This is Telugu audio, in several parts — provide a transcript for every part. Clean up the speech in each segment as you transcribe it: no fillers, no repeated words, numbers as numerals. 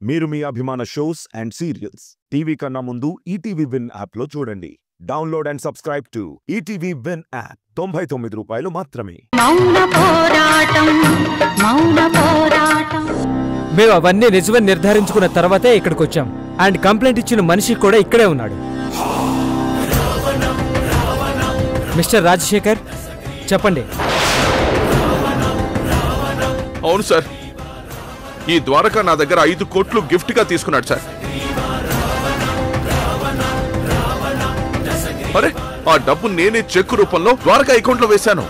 మీరు మీ అభిమాన షోస్ అండ్ సీరియల్స్ టీవీ కన్నా ముందు ఈటీవీ విన్ యాప్ లో చూడండి. Download and subscribe to ETV win app. 99 రూపాయలు మాత్రమే. మేము అవన్నీ నిజమని నిర్ధారించుకున్న తర్వాతే ఇక్కడికి వచ్చాం. అండ్ కంప్లైంట్ ఇచ్చిన మనిషి కూడా ఇక్కడే ఉన్నాడు. మిస్టర్ రాజశేఖర్, చెప్పండి. అవును సార్, ఈ ద్వారకా నా దగ్గర 5 కోట్లు గిఫ్ట్ గా తీసుకున్నాడు సార్. అరే, ఆ డబ్బు నేనే చెక్ రూపంలో ద్వారకా అకౌంట్ లో వేశాను.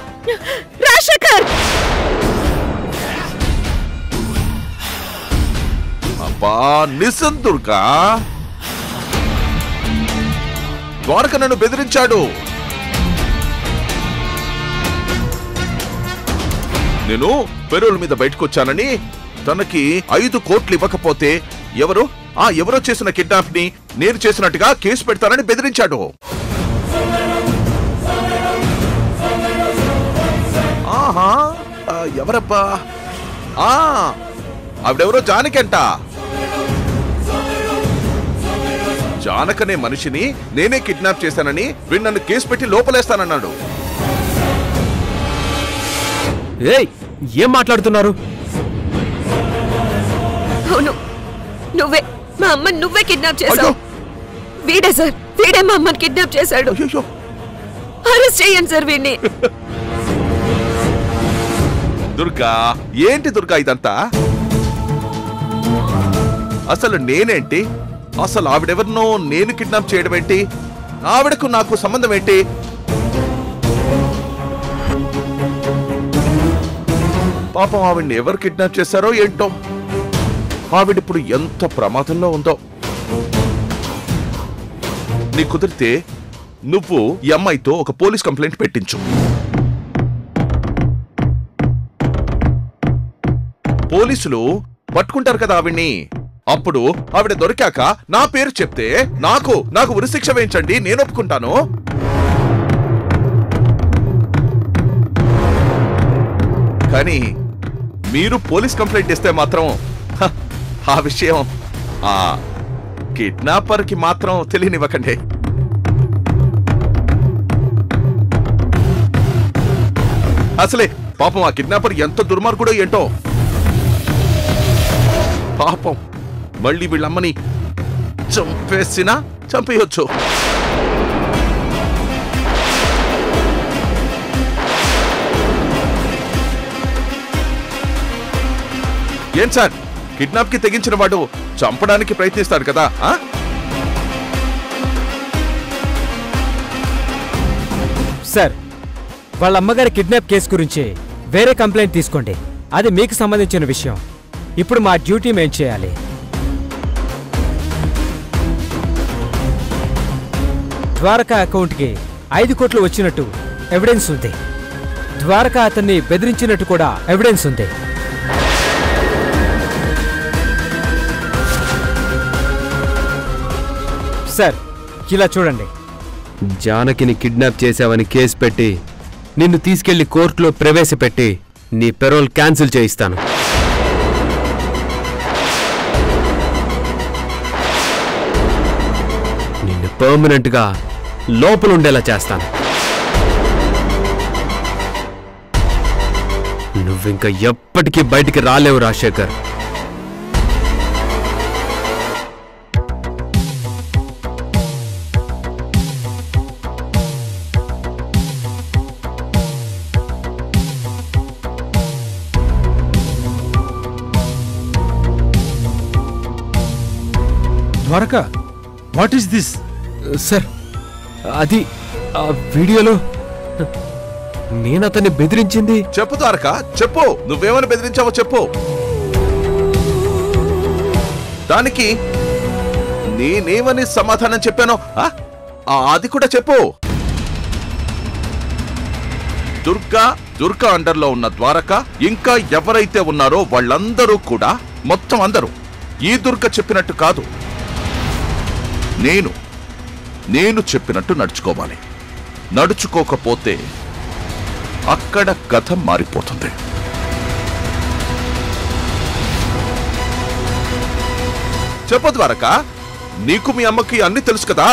అబ్బా నిజం దుర్గా, ద్వారక నన్ను బెదిరించాడు. నేను పెరోల్ మీద బయటకు వచ్చానని తనకి 5 కోట్లు ఇవ్వకపోతే ఎవరో చేసిన కిడ్నాప్ ని నేను చేసినట్టుగా కేసు పెడతానని బెదిరించాడు. ఆహా, ఎవరబ్బా? ఆవిడెవరో జానకంట. జానకనే మనిషిని నేనే కిడ్నాప్ చేశానని వీడు నన్ను కేసు పెట్టి లోపలేస్తానన్నాడు. ఏయ్, ఏం మాట్లాడుతున్నారు? అవును, మా అమ్మని నువ్వే కిడ్నాప్ చేశావు. వీడే సార్, వీడే మా అమ్మని కిడ్నాప్ చేశాడు. అరెస్ట్ చేయండి సార్ వీడిని. దుర్గా, ఏంటి దుర్గా ఇదంతా? అసలు నేనేంటి? అసలు ఆవిడెవరినో నేను కిడ్నాప్ చేయడం ఏంటి? ఆవిడకు నాకు సంబంధం ఏంటి? పాపం ఆవిడ్ని ఎవరు కిడ్నాప్ చేశారో ఏంటో. ఆవిడిప్పుడు ఎంత ప్రమాదంలో ఉందో. నీ కుదిరితే నువ్వు ఈ అమ్మాయితో ఒక పోలీస్ కంప్లైంట్ పెట్టించు. పోలీసులు పట్టుకుంటారు కదా ఆవిడ్ని. అప్పుడు ఆవిడ దొరికాక నా పేరు చెప్తే నాకు ఉరిశిక్ష వేయించండి, నేను ఒప్పుకుంటాను. కానీ మీరు పోలీస్ కంప్లైంట్ ఇస్తే మాత్రం ఆ విషయం ఆ కిడ్నాపర్ కి మాత్రం తెలియనివ్వకండి. అసలే పాపం ఆ కిడ్నాపర్ ఎంత దుర్మార్గుడో ఏంటో. పాపం మళ్ళీ వీళ్ళమ్మని చంపేసినా చంపేయొచ్చు. ఏం సార్, కిడ్నాప్ కి తెగించిన వాడు చంపడానికి ప్రయత్నిస్తాడు కదా? సార్, వాళ్ళ అమ్మగారి కిడ్నాప్ కేసు గురించి వేరే కంప్లైంట్ తీసుకోండి. అది మీకు సంబంధించిన విషయం. ఇప్పుడు మా డ్యూటీ మేం చేయాలి. ద్వారకా అకౌంట్కి 5 కోట్లు వచ్చినట్టు ఎవిడెన్స్ ఉంది. ద్వారకా అతన్ని బెదిరించినట్టు కూడా ఎవిడెన్స్ ఉంది. సార్, ఇలా చూడండి. జానకిని కిడ్నాప్ చేశావని కేసు పెట్టి నిన్ను తీసుకెళ్లి కోర్టులో ప్రవేశపెట్టి నీ పెరోల్ క్యాన్సిల్ చేయిస్తాను. నిన్ను పర్మనెంట్ గా లోపలుండేలా చేస్తాను. నువ్వింక ఎప్పటికీ బయటికి రాలేవు Rajasekhar. Dwaraka, what is this? Sir, అది ఆ వీడియోలో నేనతన్ని బెదిరించింది. చెప్పు ద్వారకా, చెప్పు. నువ్వేమని బెదిరించావో చెప్పు. దానికి నేనేమని సమాధానం చెప్పానో అది కూడా చెప్పు. దుర్గా అండర్లో ఉన్న ద్వారకా ఇంకా ఎవరైతే ఉన్నారో వాళ్ళందరూ కూడా, మొత్తం అందరూ ఈ దుర్గ చెప్పినట్టు కాదు, నేను చెప్పినట్టు నడుచుకోవాలి. నడుచుకోకపోతే అక్కడ కథ మారిపోతుంది. చెప్పు ద్వారక, నీకు మీ అమ్మకి అన్ని తెలుసు కదా.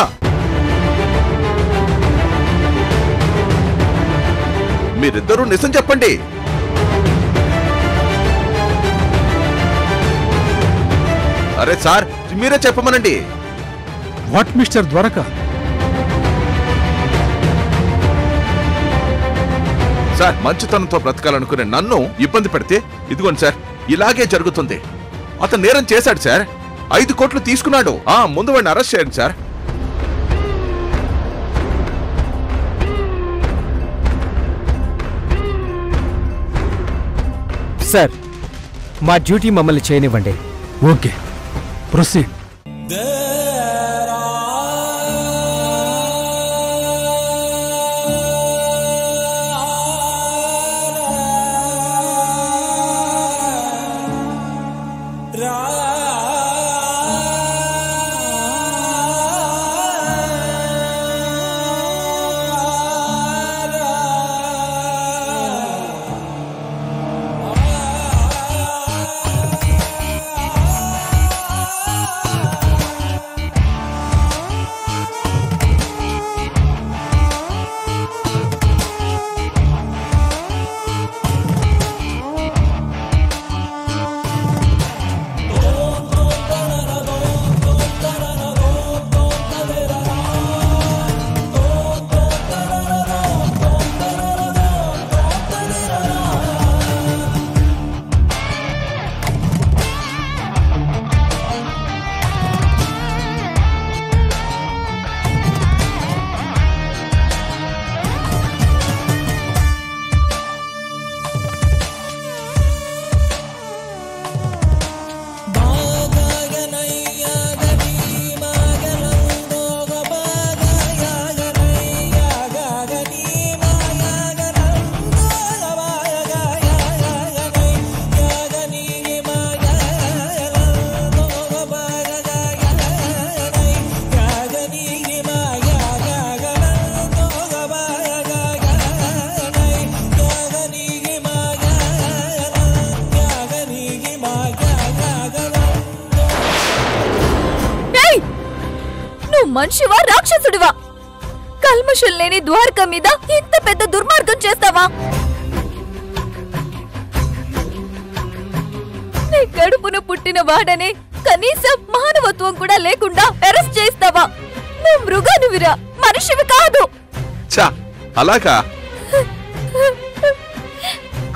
మీరిద్దరూ నిజం చెప్పండి. అరే సార్, మీరే చెప్పమనండి. What, Mr. Dwaraka? సార్, మంచితనంతో బ్రతకాలనుకునే నన్ను ఇబ్బంది పెడితే ఇదిగోండి సార్, ఇలాగే జరుగుతుంది. అతను నేరం చేశాడు సార్, 5 కోట్లు తీసుకున్నాడు. ముందు వాడిని అరెస్ట్ చేయండి సార్. సార్, మా డ్యూటీ మమ్మల్ని చేయనివ్వండి. Okay. Proceed. మనిషివా రాక్షసుడివా? కల్మషం లేని ద్వారక మీద ఇంత పెద్ద దుర్మార్గం చేస్తావా? నీ కడుపున పుట్టిన వాడనే కనీసం మానవత్వం కూడా లేకుండా అరెస్ట్ చేస్తావా? నువ్వు మృగానివిరా, మనిషివి కాదు. అలాగా?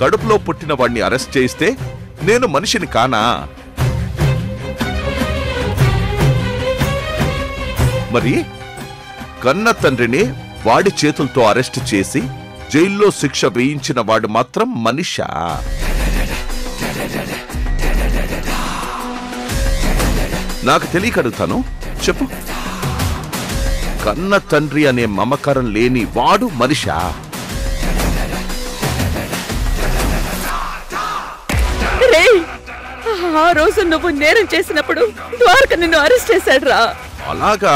కడుపులో పుట్టిన వాడిని అరెస్ట్ చేయిస్తే నేను మనిషిని కానా? మరి కన్న తండ్రిని వాడి చేతులతో అరెస్ట్ చేసి జైల్లో శిక్ష వేయించిన వాడు మాత్రం మనిషా? నాకు తెలియకడుగుతాను, చెప్పు. కన్న తండ్రి అనే మమకారం లేని వాడు మనిషా? ఆ రోజు నువ్వు నేరం చేసినప్పుడు ద్వారక నిన్ను అరెస్ట్ చేశాడు రా. అలాగా?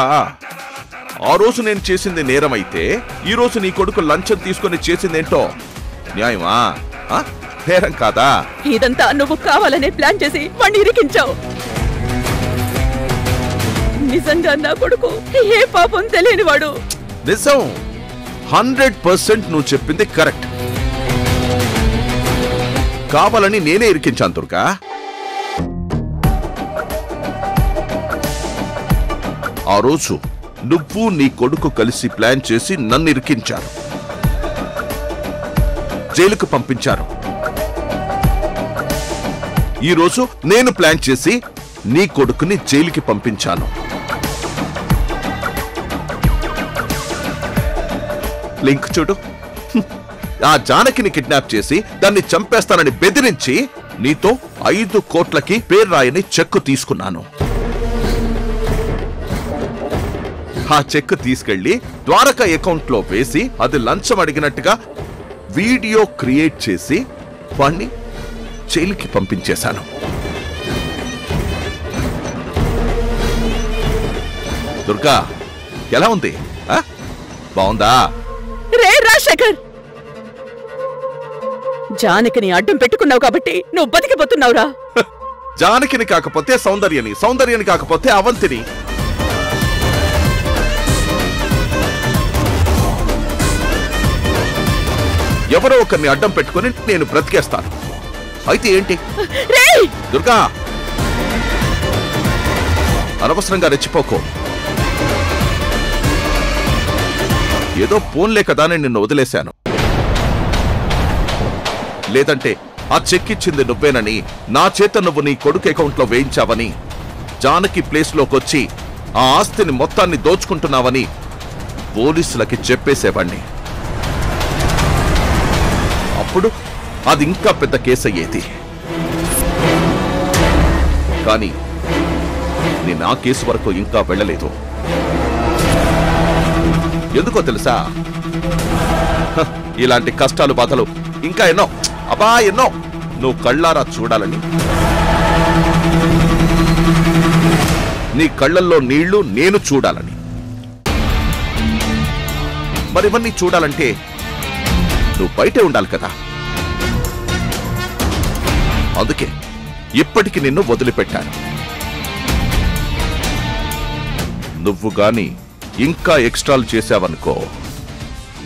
ఆ రోజు నేను చేసింది నేరమైతే ఈ రోజు నీ కొడుకు లంచం తీసుకుని చేసిందేంటో న్యాయమా? నేరం కాదా? ఇదంతా నువ్వు కావాలనే ప్లాన్ చేసి వాణ్ణి ఇరికించావు. నిజంగా నా కొడుకు ఏ పాపం తెలియనివాడు. నిజం, 100% నువ్వు చెప్పింది కరెక్ట్. కావాలని నేనే ఇరికించాను దుర్గా. ఆ రోజు నువ్వు నీ కొడుకు కలిసి ప్లాన్ చేసి నన్ను ఇరికించారు, జైలుకు పంపించారు. ఈ రోజు నేను ప్లాన్ చేసి నీ కొడుకుని జైలుకి పంపించాను. లింక్ చూడు. ఆ జానకిని కిడ్నాప్ చేసి దాన్ని చంపేస్తానని బెదిరించి నీతో 5 కోట్లకి పేరు రాయని చెక్కు తీసుకున్నాను. ఆ చెక్ తీసుకెళ్లి ద్వారక అకౌంట్ లో వేసి అది లంచం అడిగినట్టుగా వీడియో క్రియేట్ చేసి వాణ్ణి జైలుకి పంపించేశాను. దుర్గా, ఎలా ఉంది? బాగుందా? రే రాజశేఖర్, జానకిని అడ్డం పెట్టుకున్నావు కాబట్టి నువ్వు బతికిపోతున్నావురా. జానకిని కాకపోతే సౌందర్యని, సౌందర్యని కాకపోతే అవంతిని. ఎవరో ఒకరిని అడ్డం పెట్టుకుని నేను బ్రతికేస్తాను. అయితే ఏంటి? దుర్గా, అనవసరంగా రెచ్చిపోకో. ఏదో ఫోన్లే కదా నేను నిన్ను వదిలేశాను. లేదంటే ఆ చెక్ ఇచ్చింది నువ్వేనని, నా చేత నువ్వు నీ కొడుకు అకౌంట్లో వేయించావని, జానకి ప్లేస్లోకొచ్చి ఆ ఆస్తిని మొత్తాన్ని దోచుకుంటున్నావని పోలీసులకి చెప్పేసేవాణ్ణి. అప్పుడు అది ఇంకా పెద్ద కేసు అయ్యేది. కానీ నేను ఆ కేసు వరకు ఇంకా వెళ్ళలేదు. ఎందుకో తెలుసా? ఇలాంటి కష్టాలు, బాధలు ఇంకా ఎన్నో, ఎన్నో నువ్వు కళ్ళారా చూడాలని. నీ కళ్ళల్లో నీళ్లు నేను చూడాలని. మరివన్నీ చూడాలంటే నువ్వు బయటే ఉండాలి కదా. అందుకే ఇప్పటికి నిన్ను వదిలిపెట్టాను. నువ్వు గాని ఇంకా ఎక్స్ట్రాలు చేశావనుకో,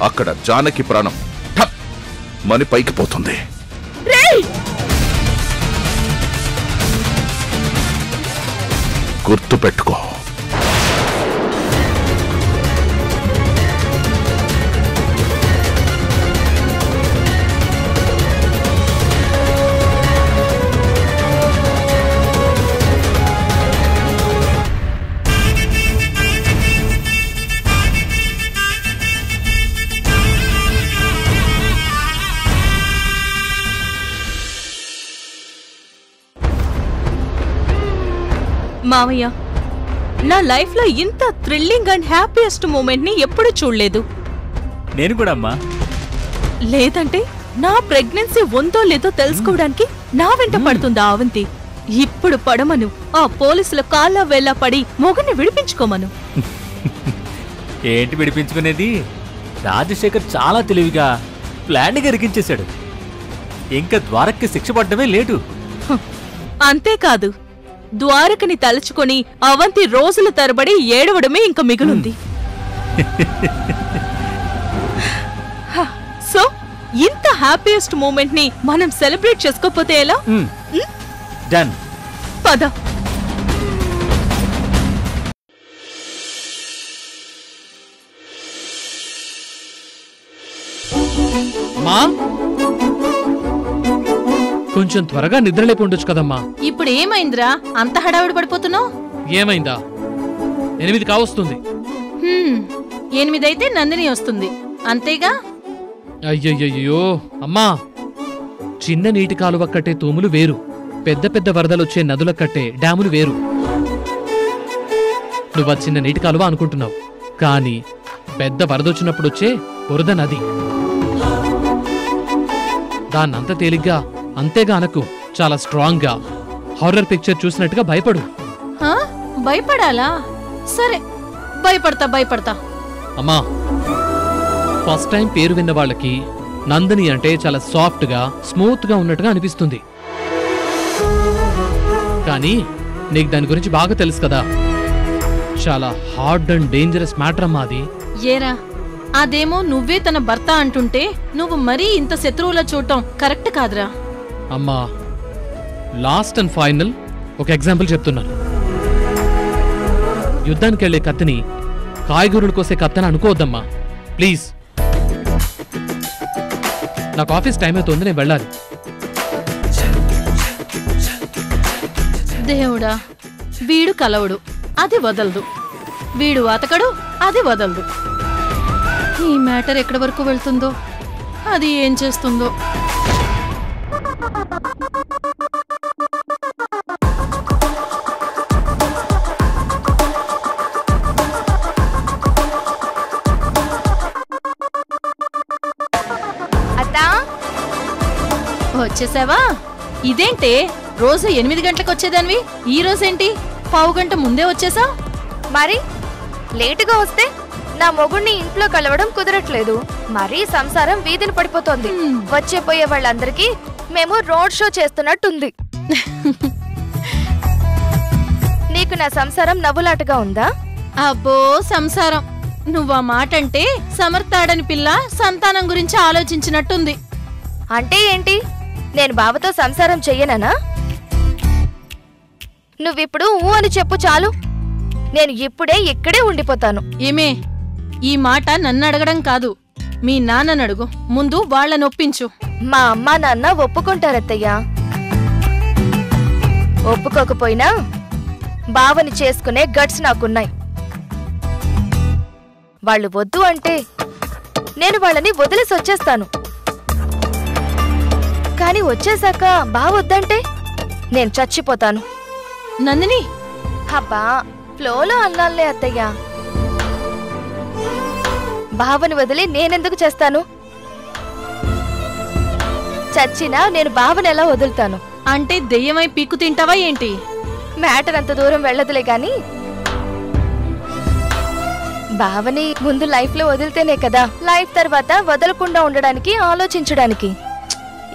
అక్కడ జానకి ప్రాణం ఠప్ మని పైకి పోతుంది. గుర్తు పెట్టుకో. మావయ్య, నా లైఫ్ లో ఇంత థ్రిల్లింగ్ అండ్ హ్యాపీయెస్ట్ మూమెంట్ ని ఎప్పుడు చూడలేదు. నేను కూడా అమ్మా. లేదంటే నా ప్రెగ్నెన్సీ ఉందో లేదో తెలుసుకోవడానికి నా వెంట పడుతుందా అవంతి? ఇప్పుడు పడమను, ఆ పోలీసుల కాళ్ళ వేళ్ళ పడి మొగుని విడిపించుకోమను. ఏంటి విడిపించుకునేది? రాజశేఖర్ చాలా తెలివిగా ప్లాన్ గా ఇరికించేశాడు. ఇంకా ద్వారక్కి శిక్ష పడ్డమే లేటు. అంతేకాదు, ద్వారకని తలుచుకొని అవంతి రోజుల తరబడి ఏడవడమే ఇంక మిగులుంది. సో ఇంత హ్యాపీయెస్ట్ మూమెంట్ ని మనం సెలబ్రేట్ చేసుకోకపోతే ఎలా? డన్. పద. మా కొంచెం త్వరగా నిద్రలేపి ఉండొచ్చు కదమ్మా. ఇప్పుడు ఏమైందిరా అంత హడావిడి పడిపోతున్నావు? ఏమైందా? 8 కావస్తుంది. 8 అయితే నందిని వస్తుంది, అంతేగా? అయ్యయ్యో అమ్మా, చిన్న నీటి కాలువ కట్టే తూములు వేరు, పెద్ద పెద్ద వరదలొచ్చే నదుల కట్టే డ్యాములు వేరు. నువ్వు చిన్న నీటి కాలువ అనుకుంటున్నావు, కానీ పెద్ద వరదొచ్చినప్పుడు వచ్చే బురద నది. దాన్నంత తేలిగ్గా అంతేగా అనకు. చాలా స్ట్రాంగ్ గా హారర్ పిక్చర్ చూసినట్టుగా భయపడు. భయపడాలా? సరే, భయపడతా. అమ్మా, ఫస్ట్ టైం పేరు విన్న వాళ్ళకి నందిని అంటే చాలా సాఫ్ట్ గా, స్మూత్ గా ఉన్నట్టుగా అనిపిస్తుంది. కానీ నీకు దాని గురించి బాగా తెలుసు కదా. చాలా హార్డ్ అండ్ డేంజరస్ మ్యాటర్ అమ్మా అది. ఏరా, అదేమో నువ్వే తన భర్త అంటుంటే నువ్వు మరీ ఇంత శత్రువులా చూడటం కరెక్ట్ కాదురా. అమ్మా, లాస్ట్ అండ్ ఫైనల్ ఒక ఎగ్జాంపుల్ చెప్తున్నాను. యుద్ధానికి వెళ్లే కత్తిని కాయగూరలు కోసే కత్తని అనుకోవద్దమ్మా, ప్లీజ్. నాకు ఆఫీస్ టైం అవుతుంది, నేను వెళ్ళాలి. దేవుడా, వీడు కలవడు, అది వదలదు. వీడు అతకడు, అది వదలదు. ఈ మ్యాటర్ ఎక్కడి వరకు వెళ్తుందో, అది ఏం చేస్తుందో. వచ్చేసావా? ఇదేంటే రోజు 8 గంటలకు వచ్చేదానివి, ఈ రోజేంటి పావు గంట ముందే వచ్చేసా? మరి లేటుగా వస్తే నా మొగుడిని ఇంట్లో కలవడం కుదరట్లేదు, మరీ సంసారం వీధిని పడిపోతోంది. వచ్చే పోయే వాళ్ళందరికీ మేము రోడ్ షో చేస్తున్నట్టుంది. నీకు నా సంసారం నవ్వులాటగా ఉందా? అబ్బో సంసారం, నువ్వా మాటంటే సమర్థాడని పిల్ల సంతానం గురించి ఆలోచించినట్టుంది. అంటే ఏంటి? నేను బావతో సంసారం చెయ్యననా? నువ్విప్పుడు ఊ అని చెప్పు చాలు. నేను ఇప్పుడే ఇక్కడే ఉండిపోతాను. ఏమే, ఈ మాట నన్ను అడగడం కాదు, మీ నాన్నను అడుగు. ముందు వాళ్ళని ఒప్పించు. మా అమ్మా నాన్న ఒప్పుకుంటారత్తయ్యా. ఒప్పుకోకపోయినా బావని చేసుకునే గట్స్ నాకున్నాయి. వాళ్ళు వద్దు అంటే నేను వాళ్ళని వదిలేసి వచ్చేస్తాను. కాని వచ్చేశాక బావొద్దంటే నేను చచ్చిపోతాను. నందిని, అబ్బా ఫ్లోలో అన్నాలే అత్తయ్యా. బావని వదిలి నేనెందుకు చేస్తాను? చచ్చినా నేను బావని ఎలా వదులుతాను? అంటే దెయ్యమై పీకు తింటావా ఏంటి? మ్యాటర్ అంత దూరం వెళ్ళదులే గాని బావని ముందు లైఫ్ లో వదిలితేనే కదా లైఫ్ తర్వాత వదలకుండా ఉండడానికి ఆలోచించడానికి.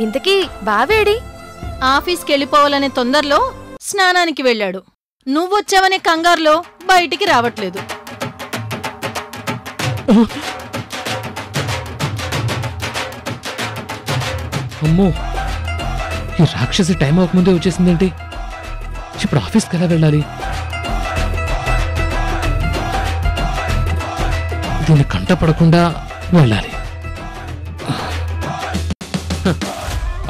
ఇంతకీ బావేడి? ఆఫీస్కి వెళ్ళిపోవాలనే తొందరలో స్నానానికి వెళ్ళాడు. నువ్వొచ్చావనే కంగారులో బయటికి రావట్లేదు. అమ్మో, ఈ రాక్షసి టైం అవ్వకముందే వచ్చేసిందేంటి? ఇప్పుడు ఆఫీస్కి ఎలా వెళ్ళాలి? దీన్ని కంటపడకుండా వెళ్ళాలి.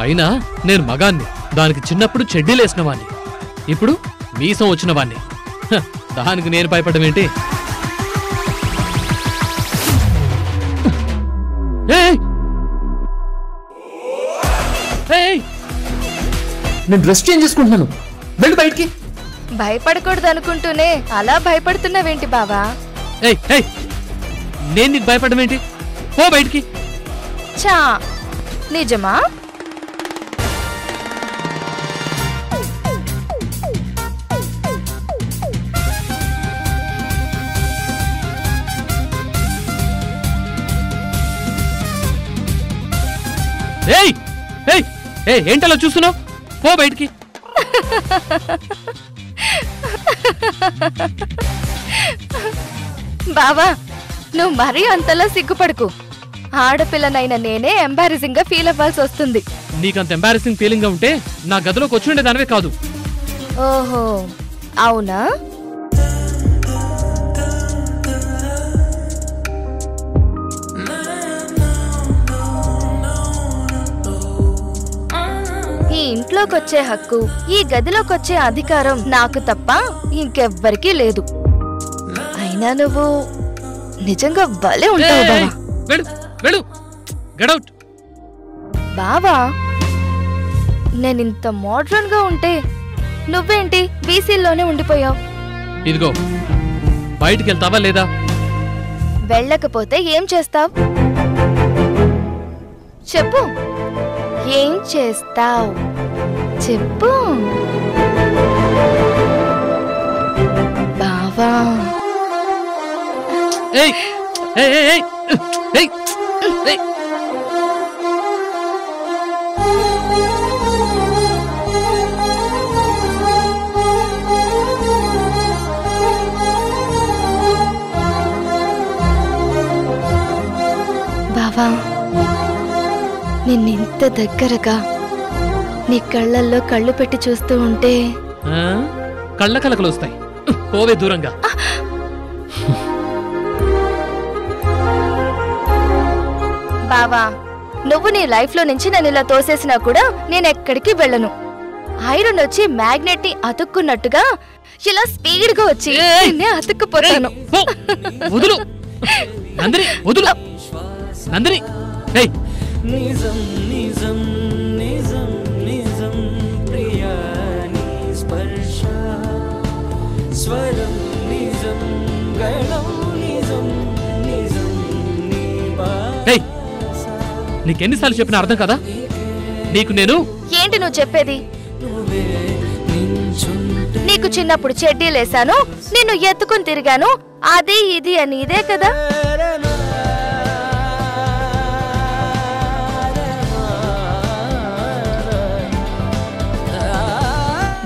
అయినా నేను మగాన్ని, దానికి చిన్నప్పుడు చెడ్డీలేసిన వాణ్ణి, ఇప్పుడు మీసం వచ్చిన వాణ్ణి. దానికి నేను భయపడడం ఏంటి? నేను డ్రెస్ చేంజ్ చేసుకుంటున్నాను, వెళ్ళి బయటికి. భయపడకూడదు అనుకుంటూనే అలా భయపడుతున్నావేంటి బావా? నేను నీకు భయపడడం ఏంటి? పో బయటికి. చా, నిజమా? ఏంటలా చూస్తున్నావు? పో బయటికి. బావా, నువ్వు మరీ అంతలా సిగ్గుపడకు. ఆడపిల్లనైనా నేనే ఎంబారసింగ్ గా ఫీల్ అవ్వాల్సి వస్తుంది. నీకంత ఎంబారసింగ్ ఫీలింగ్ గా ఉంటే నా గదిలోకి వచ్చి ఉండేదానివే కాదు. ఓహో, అవునా? ఈ ఇంట్లోకొచ్చే హక్కు, ఈ గదిలోకొచ్చే అధికారం నాకు తప్ప ఇంకెవ్వరికీ లేదు. అయినా నువ్వు నిజంగా భలే ఉంటావు బావా. నేనింత మోడ్రన్ గా ఉంటే నువ్వేంటి బీసీల్లోనే ఉండిపోయావు? ఇదిగో, బయటికి వెళ్తావా లేదా? వెళ్ళకపోతే ఏం చేస్తావ్? చెప్పు, ఏం చేస్తావ్? చెప్పు బావా. బావా, నిన్నింత దగ్గరగా నీ కళ్ళల్లో కళ్ళు పెట్టి చూస్తూ ఉంటే కళ్ళ కలకలు వస్తాయి. పోవే దూరంగా. బావా, నువ్వు నీ లైఫ్ లో నుంచి నన్ను ఇలా తోసేసినా కూడా నేనెక్కడికి వెళ్ళను. ఐరన్ వచ్చి మ్యాగ్నెట్ ని అతుక్కున్నట్టుగా ఇలా స్పీడ్ గా వచ్చి నిన్నే అతుక్కుపోతాను. వదులు నందిని, వదులు నందిని. నిజం నిజం నిజం నిజం ప్రియా నీ స్పర్శ స్వరం నిజం గళం నిజం నిజం నీ నీకెన్నిసార్లు చెప్పినా అర్థం కదా? నీకు నేను ఏంటి నువ్వు చెప్పేది? నీకు చిన్నప్పుడు చెడ్డీలేసాను, నిన్ను ఎత్తుకుని తిరిగాను, అది ఇది అని ఇదే కదా?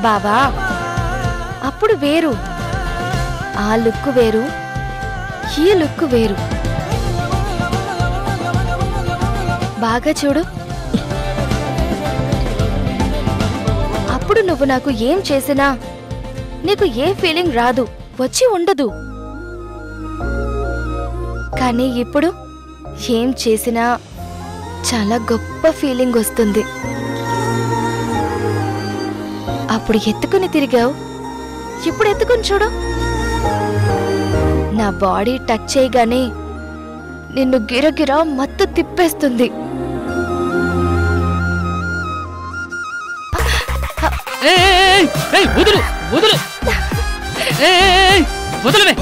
బావా, అప్పుడు వేరు. ఆ లుక్ వేరు, ఈ లుక్ వేరు. బాగా చూడు. అప్పుడు నువ్వు నాకు ఏం చేసినా నీకు ఏ ఫీలింగ్ రాదు, వచ్చి ఉండదు. కానీ ఇప్పుడు ఏం చేసినా చాలా గొప్ప ఫీలింగ్ వస్తుంది. అప్పుడు ఎత్తుకుని తిరిగావు, ఇప్పుడు ఎత్తుకుని చూడు. నా బాడీ టచ్ చేయగానే నిన్ను గిరగిరా మత్తు తిప్పేస్తుంది. వదులు వదులు వదలవే.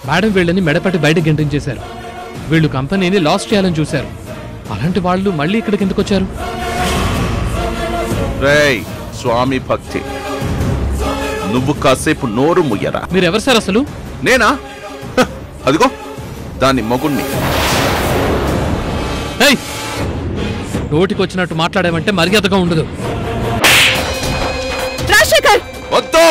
మేడం వీళ్ళని మెడపట్టి బయట గెంటించేశారు. వీళ్ళు కంపెనీని లాస్ చేయాలని చూశారు. అలాంటి వాళ్ళు మళ్ళీ ఇక్కడికి ఎందుకు వచ్చారు? రేయ్ స్వామి భక్తి, నువ్వు కాసేపు నోరు ముయ్యరా. మీరెవరు సార్ అసలు? నేనా? అదిగో దాని మొగుణ్ణి. నోటికి వచ్చినట్టు మాట్లాడామంటే మర్యాదగా ఉండదు. రాజశేఖర్ వద్దు.